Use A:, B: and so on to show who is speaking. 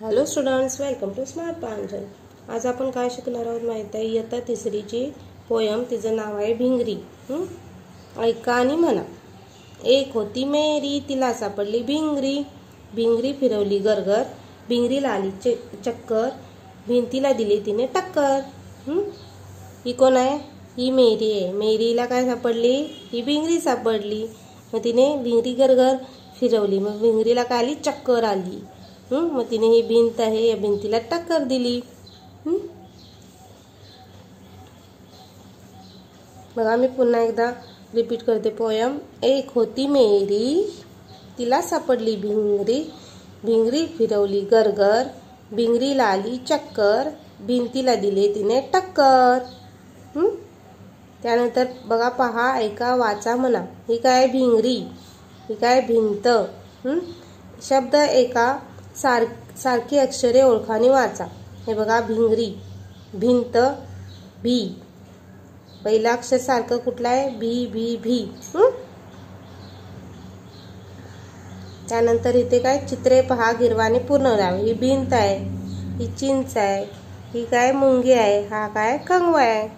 A: Hello students, welcome to smart Pranjal. आज आपण काय शिकणार आहोत माहिती आहे? इयत्ता तिसरीची पोयम, तिचं नाव आहे भिंगरी। ऐका आणि म्हणा। एक होती मेरी, तिला सापडली भिंगरी, भिंगरी फिरवली गरगर, भिंगरीला आली चक्कर, भिंतीला दिली तिने टक्कर। ही कोण आहे? ही मेरी आहे। मेरीला काय सापडली? ही भिंगरी सापडली। मग तिने भिंगरी गरगर फिरवली, मग भिंगरीला काय आली? चक्कर आली। मग तिने ही भिंत आहे, या भिंतीला टक्कर दिली। बघा, मी पुन्हा एकदा रिपीट करते पोयम। एक होती मेरी, तिला सापडली भिंगरी, भिंगरी फिरवली गरगर, भिंगरीला आली चक्कर, भिंतीला दिले तिने टक्कर। त्यानंतर बघा, पहा, ऐका, वाचा, म्हणा। ही काय? भिंगरी। ही काय? भिंत। शब्द एका सारखी अक्षरे ओळखाने वाचा। हे बघा, भिंगरी, भिंत, भी। पहिला अक्षर सारखं कुठलं आहे? भी, भी, भी। त्यानंतर इथे काय? चित्रे पहा, गिरवाने पूर्ण राहावे। ही भिंत आहे, ही चिंच आहे, ही काय? मुंगी आहे, हा काय? कंगवा आहे।